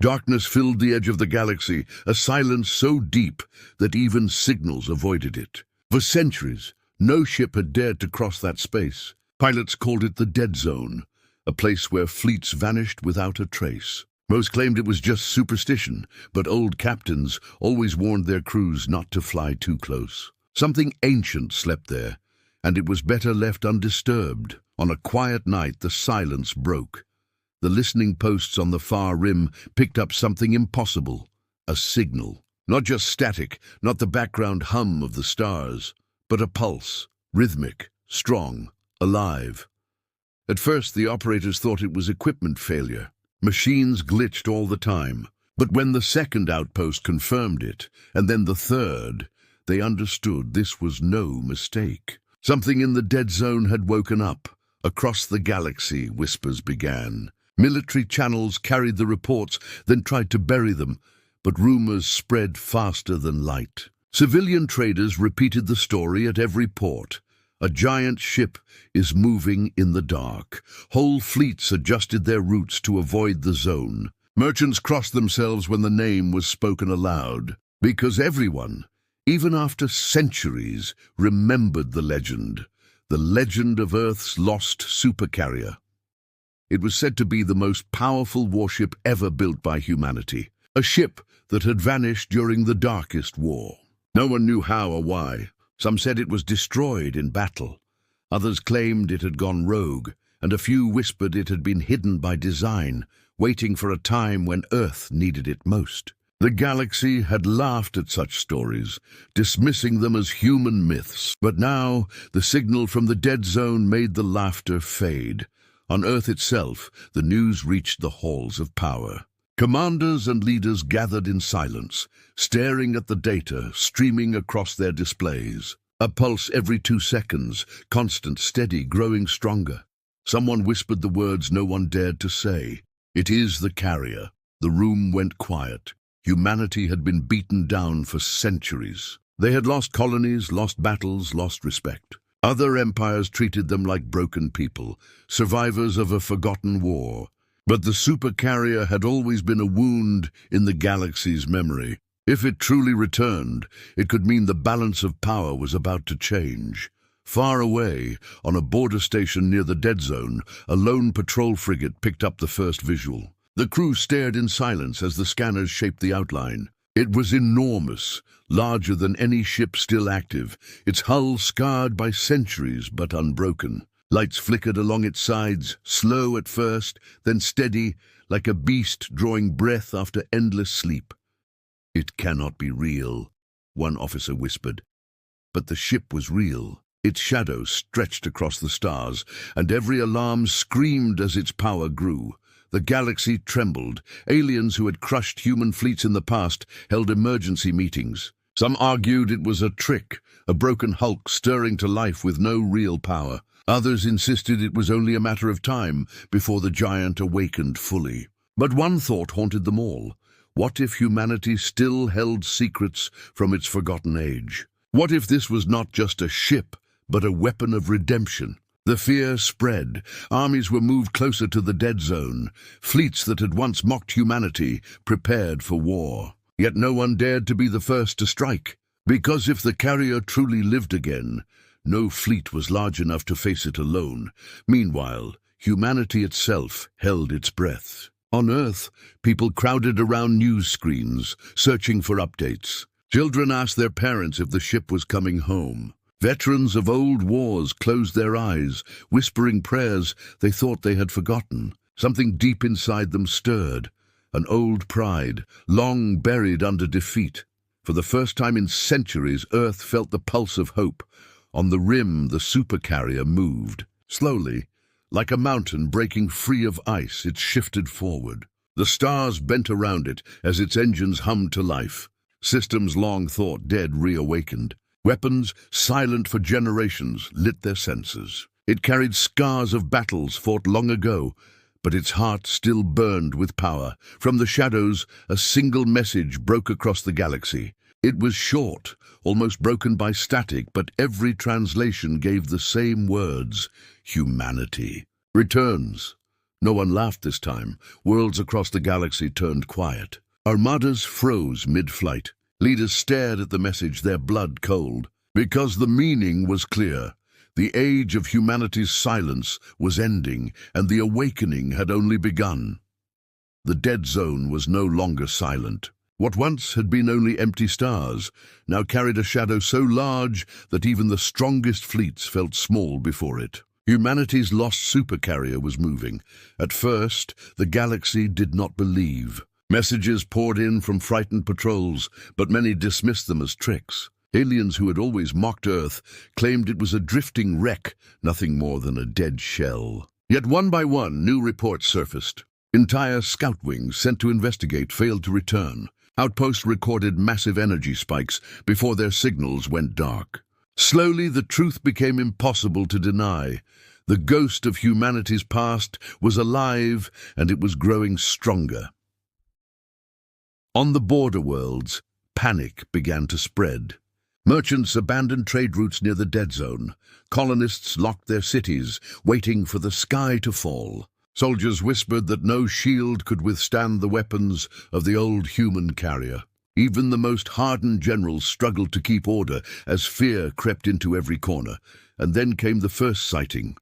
Darkness filled the edge of the galaxy, a silence so deep that even signals avoided it. For centuries, no ship had dared to cross that space. Pilots called it the dead zone, a place where fleets vanished without a trace. Most claimed it was just superstition, but old captains always warned their crews not to fly too close. Something ancient slept there, and it was better left undisturbed. On a quiet night, the silence broke. The listening posts on the far rim picked up something impossible, a signal. Not just static, not the background hum of the stars, but a pulse, rhythmic, strong, alive. At first, the operators thought it was equipment failure. Machines glitched all the time. But when the second outpost confirmed it, and then the third, they understood this was no mistake. Something in the dead zone had woken up. Across the galaxy, whispers began. Military channels carried the reports, then tried to bury them, but rumors spread faster than light. Civilian traders repeated the story at every port. A giant ship is moving in the dark. Whole fleets adjusted their routes to avoid the zone. Merchants crossed themselves when the name was spoken aloud, because everyone, even after centuries, remembered the legend of Earth's lost supercarrier. It was said to be the most powerful warship ever built by humanity, a ship that had vanished during the darkest war. No one knew how or why. Some said it was destroyed in battle. Others claimed it had gone rogue, and a few whispered it had been hidden by design, waiting for a time when Earth needed it most. The galaxy had laughed at such stories, dismissing them as human myths. But now, the signal from the dead zone made the laughter fade. On Earth itself, the news reached the halls of power. Commanders and leaders gathered in silence, staring at the data streaming across their displays. A pulse every 2 seconds, constant, steady, growing stronger. Someone whispered the words no one dared to say. "It is the carrier." The room went quiet. Humanity had been beaten down for centuries. They had lost colonies, lost battles, lost respect. Other empires treated them like broken people, survivors of a forgotten war. But the supercarrier had always been a wound in the galaxy's memory. If it truly returned, it could mean the balance of power was about to change. Far away, on a border station near the dead zone, a lone patrol frigate picked up the first visual. The crew stared in silence as the scanners shaped the outline. It was enormous, larger than any ship still active, its hull scarred by centuries but unbroken. Lights flickered along its sides, slow at first, then steady, like a beast drawing breath after endless sleep. "It cannot be real," one officer whispered. But the ship was real. Its shadow stretched across the stars, and every alarm screamed as its power grew. The galaxy trembled. Aliens who had crushed human fleets in the past held emergency meetings. Some argued it was a trick, a broken hulk stirring to life with no real power. Others insisted it was only a matter of time before the giant awakened fully. But one thought haunted them all. What if humanity still held secrets from its forgotten age? What if this was not just a ship, but a weapon of redemption? The fear spread. Armies were moved closer to the dead zone. Fleets that had once mocked humanity prepared for war. Yet no one dared to be the first to strike. Because if the carrier truly lived again, no fleet was large enough to face it alone. Meanwhile, humanity itself held its breath. On Earth, people crowded around news screens, searching for updates. Children asked their parents if the ship was coming home. Veterans of old wars closed their eyes, whispering prayers they thought they had forgotten. Something deep inside them stirred, an old pride, long buried under defeat. For the first time in centuries, Earth felt the pulse of hope. On the rim, the supercarrier moved. Slowly, like a mountain breaking free of ice, it shifted forward. The stars bent around it as its engines hummed to life. Systems long thought dead reawakened. Weapons, silent for generations, lit their senses. It carried scars of battles fought long ago, but its heart still burned with power. From the shadows, a single message broke across the galaxy. It was short, almost broken by static, but every translation gave the same words: humanity returns No one laughed this time. Worlds across the galaxy turned quiet. Armadas froze mid-flight. Leaders stared at the message, their blood cold. Because the meaning was clear. The age of humanity's silence was ending, and the awakening had only begun. The dead zone was no longer silent. What once had been only empty stars now carried a shadow so large that even the strongest fleets felt small before it. Humanity's lost supercarrier was moving. At first, the galaxy did not believe. Messages poured in from frightened patrols, but many dismissed them as tricks. Aliens who had always mocked Earth claimed it was a drifting wreck, nothing more than a dead shell. Yet one by one, new reports surfaced. Entire scout wings sent to investigate failed to return. Outposts recorded massive energy spikes before their signals went dark. Slowly, the truth became impossible to deny. The ghost of humanity's past was alive, and it was growing stronger. On the border worlds, panic began to spread. Merchants abandoned trade routes near the dead zone. Colonists locked their cities, waiting for the sky to fall. Soldiers whispered that no shield could withstand the weapons of the old human carrier. Even the most hardened generals struggled to keep order as fear crept into every corner. And then came the first sighting.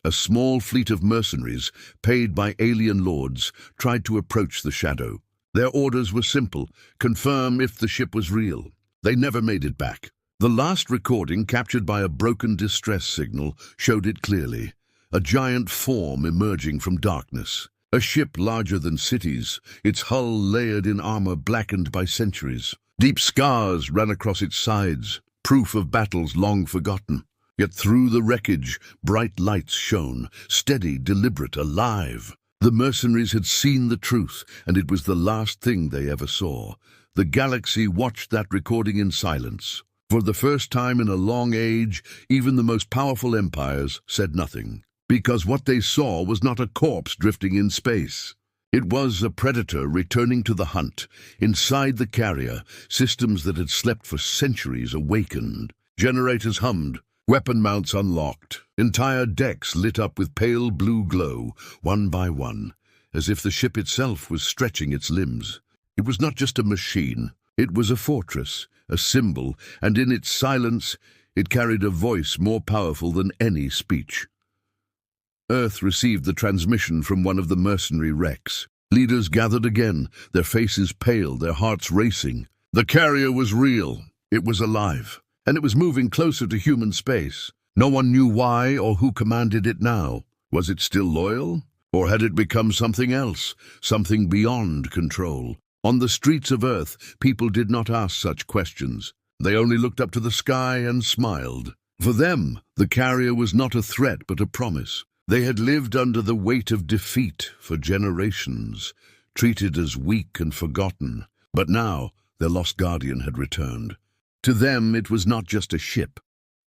A small fleet of mercenaries, paid by alien lords, tried to approach the shadow. Their orders were simple: confirm if the ship was real. They never made it back. The last recording, captured by a broken distress signal, showed it clearly. A giant form emerging from darkness. A ship larger than cities, its hull layered in armor blackened by centuries. Deep scars ran across its sides, proof of battles long forgotten. Yet through the wreckage, bright lights shone, steady, deliberate, alive. The mercenaries had seen the truth, and it was the last thing they ever saw. The galaxy watched that recording in silence. For the first time in a long age, even the most powerful empires said nothing. Because what they saw was not a corpse drifting in space. It was a predator returning to the hunt. Inside the carrier, systems that had slept for centuries awakened. Generators hummed, weapon mounts unlocked. Entire decks lit up with pale blue glow, one by one, as if the ship itself was stretching its limbs. It was not just a machine. It was a fortress, a symbol, and in its silence, it carried a voice more powerful than any speech. Earth received the transmission from one of the mercenary wrecks. Leaders gathered again, their faces pale, their hearts racing. The carrier was real. It was alive, and it was moving closer to human space. No one knew why or who commanded it now. Was it still loyal? Or had it become something else, something beyond control? On the streets of Earth, people did not ask such questions. They only looked up to the sky and smiled. For them, the carrier was not a threat but a promise. They had lived under the weight of defeat for generations, treated as weak and forgotten. But now, their lost guardian had returned. To them, it was not just a ship.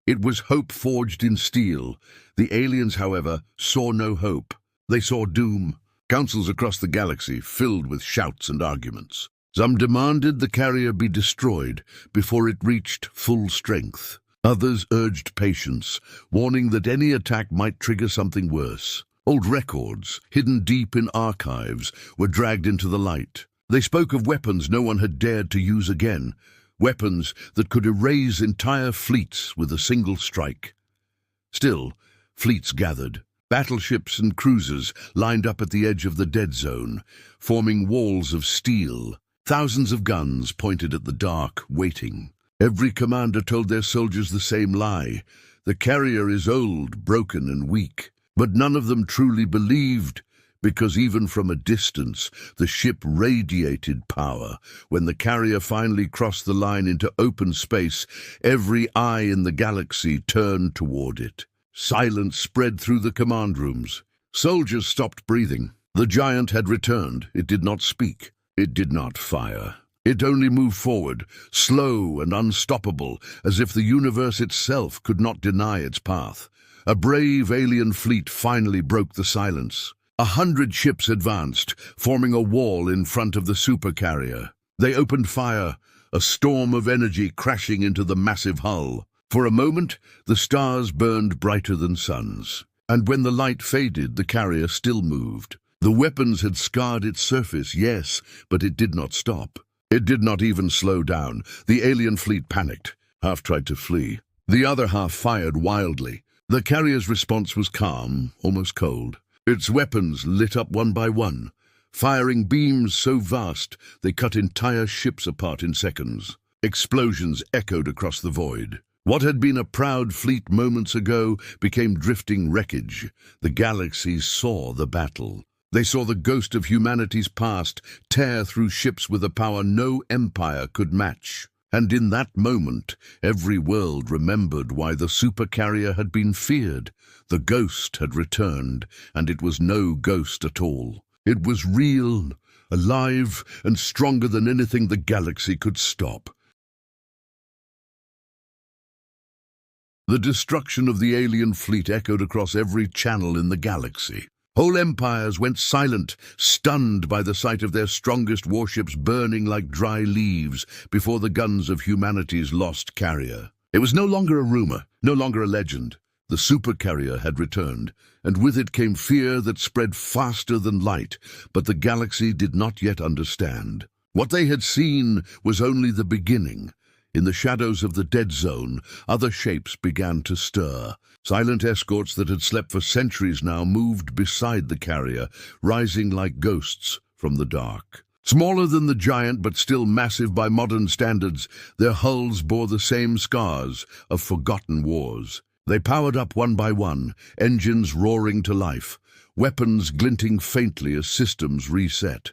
It was hope forged in steel. The aliens, however, saw no hope. They saw doom. Councils across the galaxy filled with shouts and arguments. Some demanded the carrier be destroyed before it reached full strength. Others urged patience, warning that any attack might trigger something worse. Old records, hidden deep in archives, were dragged into the light. They spoke of weapons no one had dared to use again, weapons that could erase entire fleets with a single strike. Still, fleets gathered. Battleships and cruisers lined up at the edge of the dead zone, forming walls of steel. Thousands of guns pointed at the dark, waiting. Every commander told their soldiers the same lie. The carrier is old, broken, and weak. But none of them truly believed, because even from a distance, the ship radiated power. When the carrier finally crossed the line into open space, every eye in the galaxy turned toward it. Silence spread through the command rooms. Soldiers stopped breathing. The giant had returned. It did not speak. It did not fire. It only moved forward, slow and unstoppable, as if the universe itself could not deny its path. A brave alien fleet finally broke the silence. 100 ships advanced, forming a wall in front of the supercarrier. They opened fire, a storm of energy crashing into the massive hull. For a moment, the stars burned brighter than suns. And when the light faded, the carrier still moved. The weapons had scarred its surface, yes, but it did not stop. It did not even slow down. The alien fleet panicked. Half tried to flee. The other half fired wildly. The carrier's response was calm, almost cold. Its weapons lit up one by one, firing beams so vast they cut entire ships apart in seconds. Explosions echoed across the void. What had been a proud fleet moments ago became drifting wreckage. The galaxies saw the battle. They saw the ghost of humanity's past tear through ships with a power no empire could match. And in that moment, every world remembered why the Supercarrier had been feared. The ghost had returned, and it was no ghost at all. It was real, alive, and stronger than anything the galaxy could stop. The destruction of the alien fleet echoed across every channel in the galaxy. Whole empires went silent, stunned by the sight of their strongest warships burning like dry leaves before the guns of humanity's lost carrier. It was no longer a rumor, no longer a legend. The Supercarrier had returned, and with it came fear that spread faster than light, but the galaxy did not yet understand. What they had seen was only the beginning. In the shadows of the dead zone, other shapes began to stir. Silent escorts that had slept for centuries now moved beside the carrier, rising like ghosts from the dark. Smaller than the giant, but still massive by modern standards, their hulls bore the same scars of forgotten wars. They powered up one by one, engines roaring to life, weapons glinting faintly as systems reset.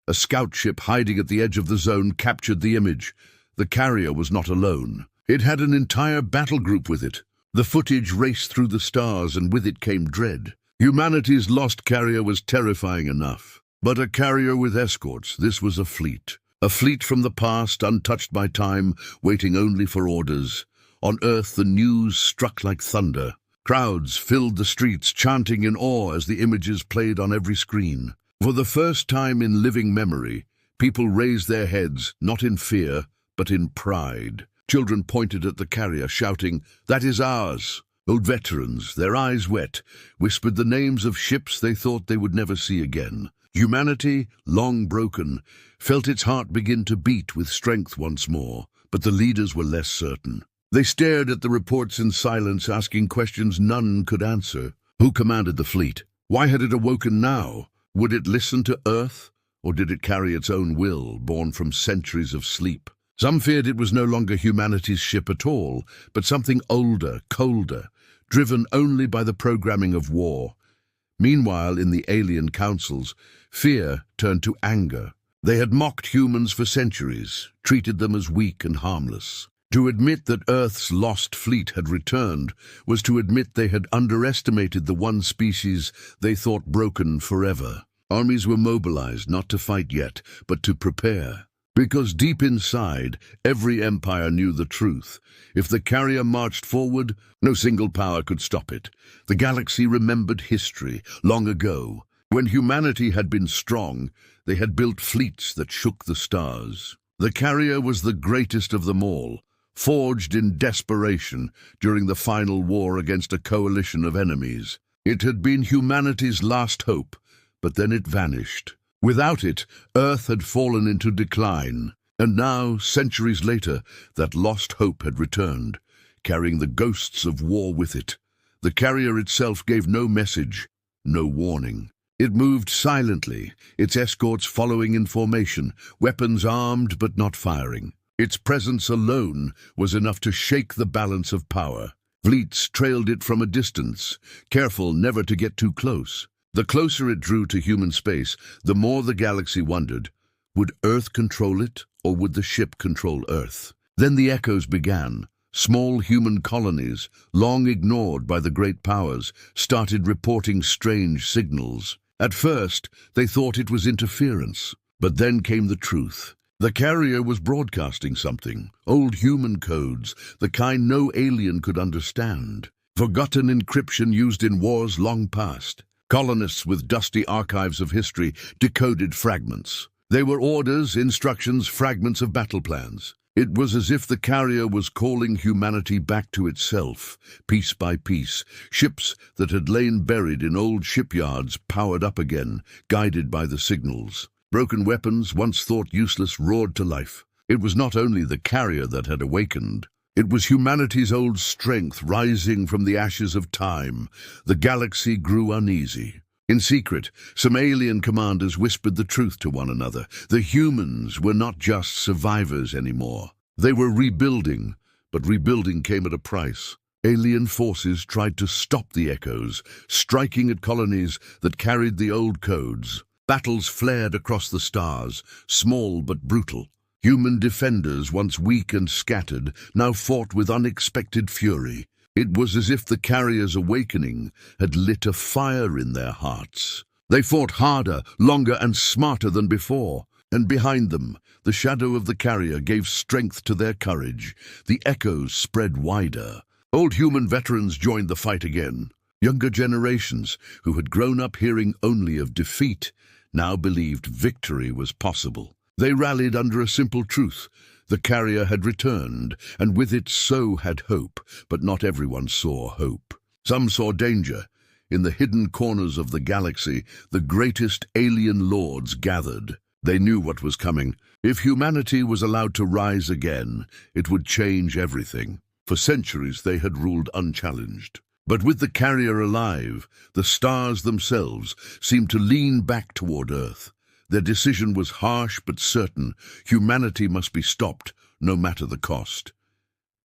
A scout ship hiding at the edge of the zone captured the image. The carrier was not alone. It had an entire battle group with it. The footage raced through the stars, and with it came dread. Humanity's lost carrier was terrifying enough. But a carrier with escorts, this was a fleet. A fleet from the past, untouched by time, waiting only for orders. On Earth, the news struck like thunder. Crowds filled the streets, chanting in awe as the images played on every screen. For the first time in living memory, people raised their heads, not in fear, but in pride. Children pointed at the carrier, shouting, "That is ours!" Old veterans, their eyes wet, whispered the names of ships they thought they would never see again. Humanity, long broken, felt its heart begin to beat with strength once more, but the leaders were less certain. They stared at the reports in silence, asking questions none could answer. Who commanded the fleet? Why had it awoken now? Would it listen to Earth, or did it carry its own will, born from centuries of sleep? Some feared it was no longer humanity's ship at all, but something older, colder, driven only by the programming of war. Meanwhile, in the alien councils, fear turned to anger. They had mocked humans for centuries, treated them as weak and harmless. To admit that Earth's lost fleet had returned was to admit they had underestimated the one species they thought broken forever. Armies were mobilized not to fight yet, but to prepare. Because deep inside, every empire knew the truth. If the carrier marched forward, no single power could stop it. The galaxy remembered history, long ago. When humanity had been strong, they had built fleets that shook the stars. The carrier was the greatest of them all, forged in desperation during the final war against a coalition of enemies. It had been humanity's last hope, but then it vanished. Without it, Earth had fallen into decline, and now, centuries later, that lost hope had returned, carrying the ghosts of war with it. The carrier itself gave no message, no warning. It moved silently, its escorts following in formation, weapons armed but not firing. Its presence alone was enough to shake the balance of power. Fleets trailed it from a distance, careful never to get too close. The closer it drew to human space, the more the galaxy wondered, would Earth control it, or would the ship control Earth? Then the echoes began. Small human colonies, long ignored by the great powers, started reporting strange signals. At first, they thought it was interference, but then came the truth. The carrier was broadcasting something, old human codes, the kind no alien could understand. Forgotten encryption used in wars long past. Colonists with dusty archives of history decoded fragments. They were orders, instructions, fragments of battle plans. It was as if the carrier was calling humanity back to itself, piece by piece. Ships that had lain buried in old shipyards powered up again, guided by the signals. Broken weapons, once thought useless, roared to life. It was not only the carrier that had awakened. It was humanity's old strength rising from the ashes of time. The galaxy grew uneasy. In secret, some alien commanders whispered the truth to one another. The humans were not just survivors anymore. They were rebuilding, but rebuilding came at a price. Alien forces tried to stop the echoes, striking at colonies that carried the old codes. Battles flared across the stars, small but brutal. Human defenders, once weak and scattered, now fought with unexpected fury. It was as if the carrier's awakening had lit a fire in their hearts. They fought harder, longer, and smarter than before. And behind them, the shadow of the carrier gave strength to their courage. The echoes spread wider. Old human veterans joined the fight again. Younger generations, who had grown up hearing only of defeat, now believed victory was possible. They rallied under a simple truth. The carrier had returned, and with it so had hope, but not everyone saw hope. Some saw danger. In the hidden corners of the galaxy, the greatest alien lords gathered. They knew what was coming. If humanity was allowed to rise again, it would change everything. For centuries they had ruled unchallenged. But with the carrier alive, the stars themselves seemed to lean back toward Earth. Their decision was harsh but certain. Humanity must be stopped, no matter the cost.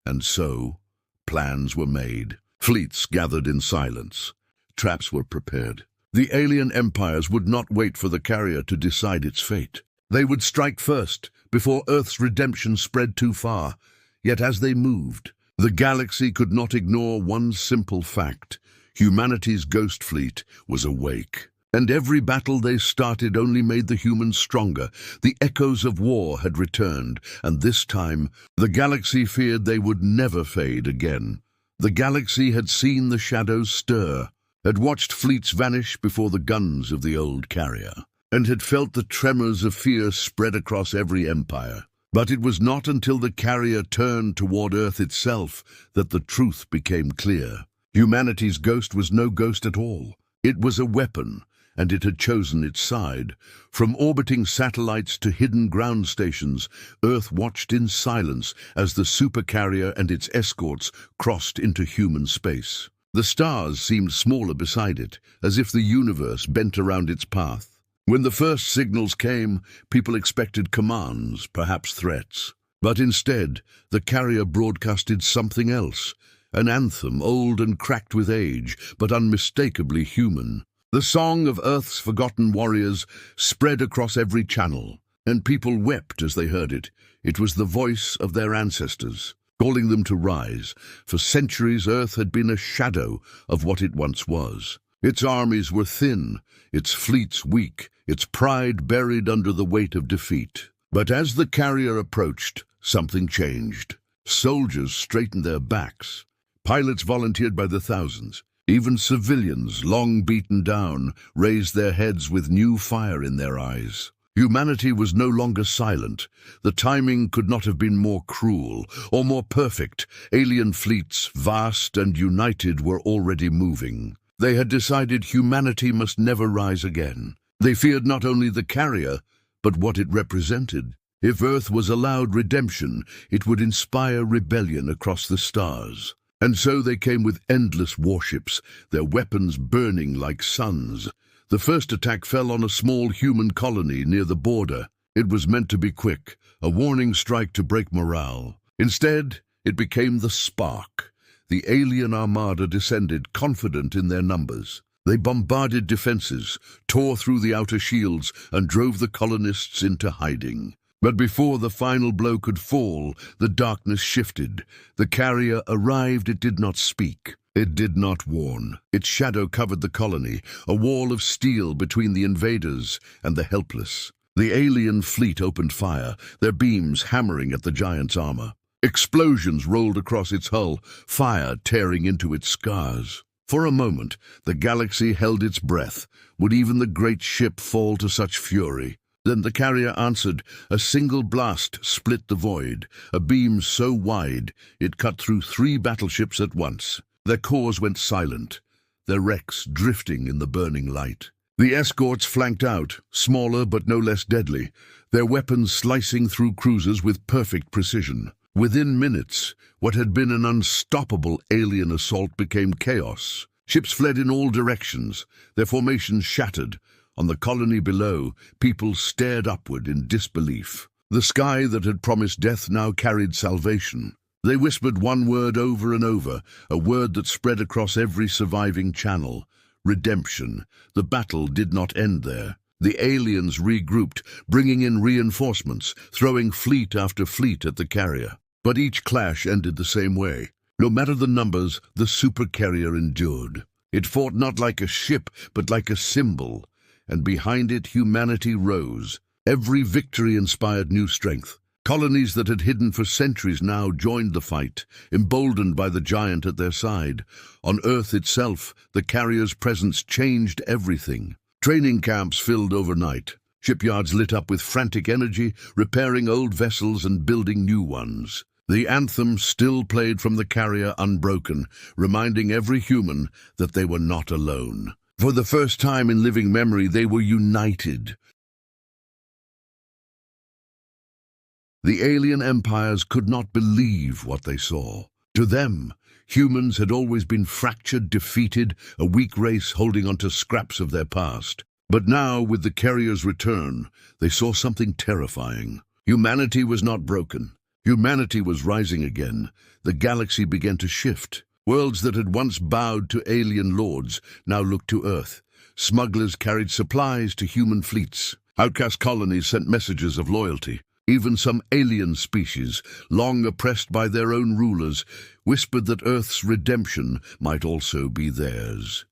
And so, plans were made. Fleets gathered in silence. Traps were prepared. The alien empires would not wait for the carrier to decide its fate. They would strike first, before Earth's redemption spread too far. Yet as they moved, the galaxy could not ignore one simple fact. Humanity's ghost fleet was awake. And every battle they started only made the humans stronger. The echoes of war had returned, and this time the galaxy feared they would never fade again. The galaxy had seen the shadows stir, had watched fleets vanish before the guns of the old carrier, and had felt the tremors of fear spread across every empire. But it was not until the carrier turned toward Earth itself that the truth became clear. Humanity's ghost was no ghost at all. It was a weapon, and it had chosen its side. From orbiting satellites to hidden ground stations, Earth watched in silence as the Supercarrier and its escorts crossed into human space. The stars seemed smaller beside it, as if the universe bent around its path. When the first signals came, people expected commands, perhaps threats. But instead, the carrier broadcasted something else, an anthem old and cracked with age, but unmistakably human. The song of Earth's forgotten warriors spread across every channel, and people wept as they heard it. It was the voice of their ancestors, calling them to rise. For centuries, Earth had been a shadow of what it once was. Its armies were thin, its fleets weak, its pride buried under the weight of defeat. But as the carrier approached, something changed. Soldiers straightened their backs. Pilots volunteered by the thousands. Even civilians, long beaten down, raised their heads with new fire in their eyes. Humanity was no longer silent. The timing could not have been more cruel or more perfect. Alien fleets, vast and united, were already moving. They had decided humanity must never rise again. They feared not only the carrier, but what it represented. If Earth was allowed redemption, it would inspire rebellion across the stars. And so they came with endless warships, their weapons burning like suns. The first attack fell on a small human colony near the border. It was meant to be quick, a warning strike to break morale. Instead, it became the spark. The alien armada descended, confident in their numbers. They bombarded defenses, tore through the outer shields, and drove the colonists into hiding. But before the final blow could fall, the darkness shifted. The carrier arrived. It did not speak. It did not warn. Its shadow covered the colony, a wall of steel between the invaders and the helpless. The alien fleet opened fire, their beams hammering at the giant's armor. Explosions rolled across its hull, fire tearing into its scars. For a moment, the galaxy held its breath. Would even the great ship fall to such fury? Then the carrier answered. A single blast split the void, a beam so wide it cut through 3 battleships at once. Their cores went silent, their wrecks drifting in the burning light. The escorts flanked out, smaller but no less deadly, their weapons slicing through cruisers with perfect precision. Within minutes, what had been an unstoppable alien assault became chaos. Ships fled in all directions, their formations shattered. On the colony below, people stared upward in disbelief. The sky that had promised death now carried salvation. They whispered one word over and over, a word that spread across every surviving channel. Redemption. The battle did not end there. The aliens regrouped, bringing in reinforcements, throwing fleet after fleet at the carrier. But each clash ended the same way. No matter the numbers, the Supercarrier endured. It fought not like a ship, but like a symbol, and behind it humanity rose. Every victory inspired new strength. Colonies that had hidden for centuries now joined the fight, emboldened by the giant at their side. On Earth itself, the carrier's presence changed everything. Training camps filled overnight. Shipyards lit up with frantic energy, repairing old vessels and building new ones. The anthem still played from the carrier unbroken, reminding every human that they were not alone. For the first time in living memory, they were united. The alien empires could not believe what they saw. To them, humans had always been fractured, defeated, a weak race holding on to scraps of their past. But now, with the carrier's return, they saw something terrifying. Humanity was not broken. Humanity was rising again. The galaxy began to shift. Worlds that had once bowed to alien lords now looked to Earth. Smugglers carried supplies to human fleets. Outcast colonies sent messages of loyalty. Even some alien species, long oppressed by their own rulers, whispered that Earth's redemption might also be theirs.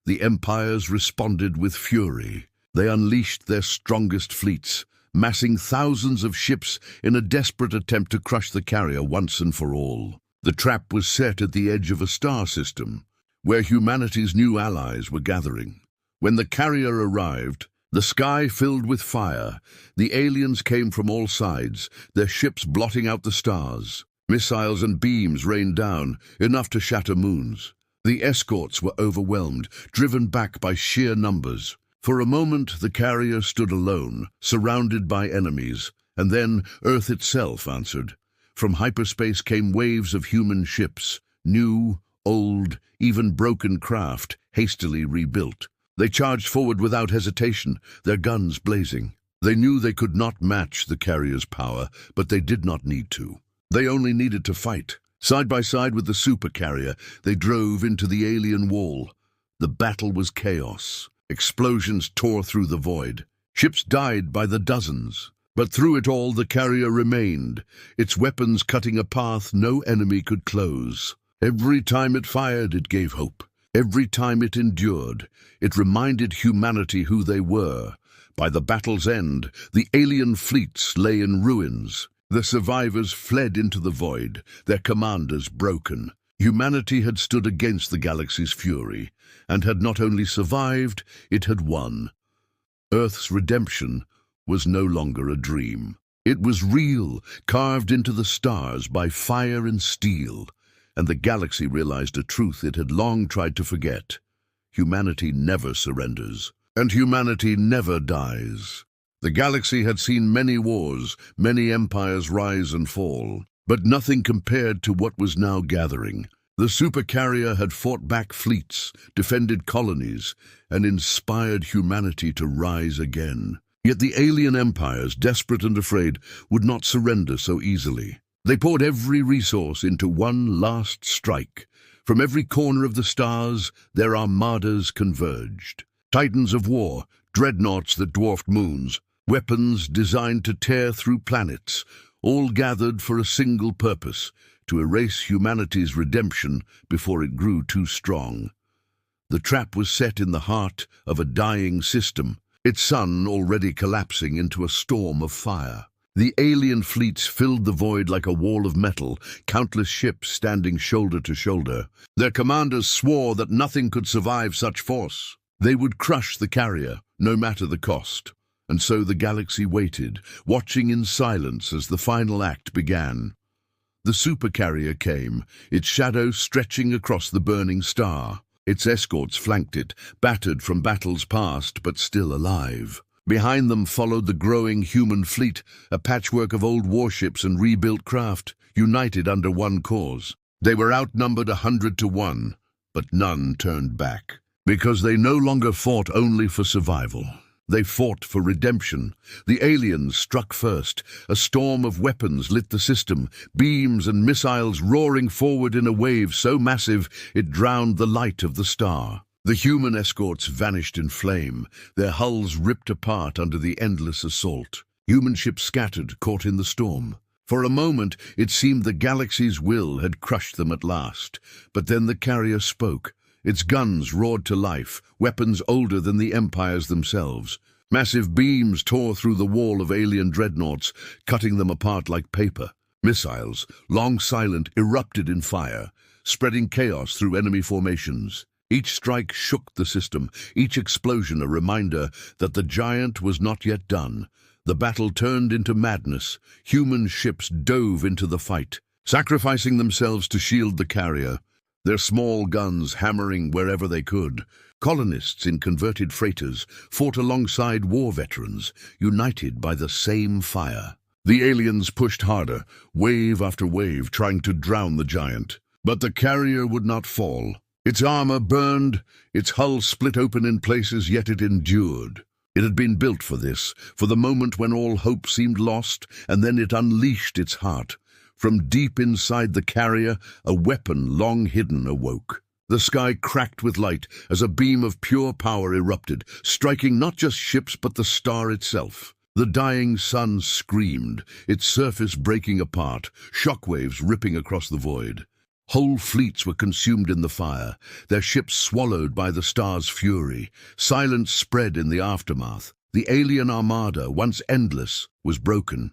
The empires responded with fury. They unleashed their strongest fleets, massing thousands of ships in a desperate attempt to crush the carrier once and for all. The trap was set at the edge of a star system, where humanity's new allies were gathering. When the carrier arrived, the sky filled with fire. The aliens came from all sides, their ships blotting out the stars. Missiles and beams rained down, enough to shatter moons. The escorts were overwhelmed, driven back by sheer numbers. For a moment, the carrier stood alone, surrounded by enemies, and then Earth itself answered. From hyperspace came waves of human ships, new, old, even broken craft, hastily rebuilt. They charged forward without hesitation, their guns blazing. They knew they could not match the carrier's power, but they did not need to. They only needed to fight. Side by side with the Supercarrier, they drove into the alien wall. The battle was chaos. Explosions tore through the void. Ships died by the dozens. But through it all, the carrier remained, its weapons cutting a path no enemy could close. Every time it fired, it gave hope. Every time it endured, it reminded humanity who they were. By the battle's end, the alien fleets lay in ruins. The survivors fled into the void, their commanders broken. Humanity had stood against the galaxy's fury, and had not only survived, it had won. Earth's redemption was no longer a dream. It was real, carved into the stars by fire and steel, and the galaxy realized a truth it had long tried to forget. Humanity never surrenders, and humanity never dies. The galaxy had seen many wars, many empires rise and fall, but nothing compared to what was now gathering. The Supercarrier had fought back fleets, defended colonies, and inspired humanity to rise again. Yet the alien empires, desperate and afraid, would not surrender so easily. They poured every resource into one last strike. From every corner of the stars, their armadas converged. Titans of war, dreadnoughts that dwarfed moons, weapons designed to tear through planets, all gathered for a single purpose, to erase humanity's redemption before it grew too strong. The trap was set in the heart of a dying system, its sun already collapsing into a storm of fire. The alien fleets filled the void like a wall of metal, countless ships standing shoulder to shoulder. Their commanders swore that nothing could survive such force. They would crush the carrier, no matter the cost. And so the galaxy waited, watching in silence as the final act began. The Supercarrier came, its shadow stretching across the burning star. Its escorts flanked it, battered from battles past, but still alive. Behind them followed the growing human fleet, a patchwork of old warships and rebuilt craft, united under one cause. They were outnumbered 100-1, but none turned back, because they no longer fought only for survival. They fought for redemption. The aliens struck first. A storm of weapons lit the system, beams and missiles roaring forward in a wave so massive it drowned the light of the star. The human escorts vanished in flame, their hulls ripped apart under the endless assault. Human ships scattered, caught in the storm. For a moment, it seemed the galaxy's will had crushed them at last. But then the carrier spoke. Its guns roared to life, weapons older than the empires themselves. Massive beams tore through the wall of alien dreadnoughts, cutting them apart like paper. Missiles, long silent, erupted in fire, spreading chaos through enemy formations. Each strike shook the system, each explosion a reminder that the giant was not yet done. The battle turned into madness. Human ships dove into the fight, sacrificing themselves to shield the carrier, their small guns hammering wherever they could. Colonists in converted freighters fought alongside war veterans, united by the same fire. The aliens pushed harder, wave after wave, trying to drown the giant. But the carrier would not fall. Its armor burned, its hull split open in places, yet it endured. It had been built for this, for the moment when all hope seemed lost, and then it unleashed its heart. From deep inside the carrier, a weapon long hidden awoke. The sky cracked with light as a beam of pure power erupted, striking not just ships but the star itself. The dying sun screamed, its surface breaking apart, shockwaves ripping across the void. Whole fleets were consumed in the fire, their ships swallowed by the star's fury. Silence spread in the aftermath. The alien armada, once endless, was broken.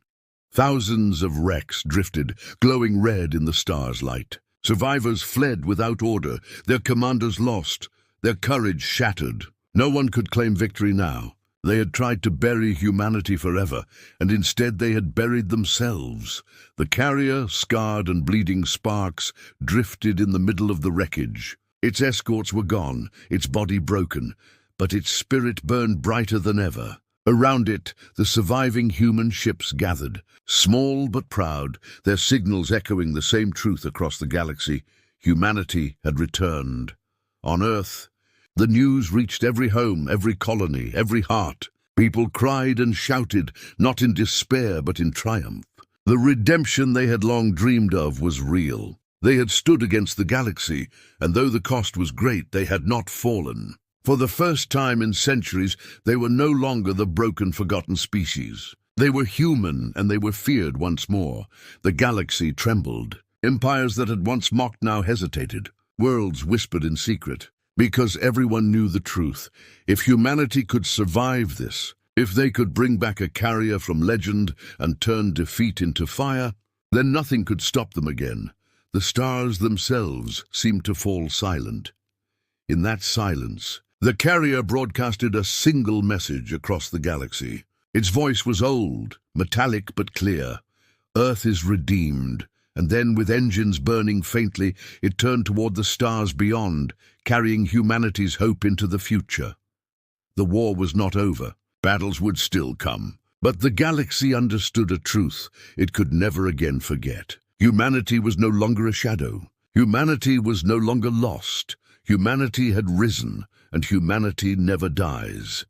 Thousands of wrecks drifted, glowing red in the star's light. Survivors fled without order, their commanders lost, their courage shattered. No one could claim victory now. They had tried to bury humanity forever, and instead they had buried themselves. The carrier, scarred and bleeding sparks, drifted in the middle of the wreckage. Its escorts were gone, its body broken, but its spirit burned brighter than ever. Around it, the surviving human ships gathered, small but proud, their signals echoing the same truth across the galaxy. Humanity had returned. On Earth, the news reached every home, every colony, every heart. People cried and shouted, not in despair but in triumph. The redemption they had long dreamed of was real. They had stood against the galaxy, and though the cost was great, they had not fallen. For the first time in centuries, they were no longer the broken, forgotten species. They were human, and they were feared once more. The galaxy trembled. Empires that had once mocked now hesitated. Worlds whispered in secret. Because everyone knew the truth. If humanity could survive this, if they could bring back a carrier from legend and turn defeat into fire, then nothing could stop them again. The stars themselves seemed to fall silent. In that silence, the carrier broadcasted a single message across the galaxy. Its voice was old, metallic but clear. Earth is redeemed. And then, with engines burning faintly, it turned toward the stars beyond, carrying humanity's hope into the future. The war was not over. Battles would still come. But the galaxy understood a truth it could never again forget. Humanity was no longer a shadow. Humanity was no longer lost. Humanity had risen, and humanity never dies.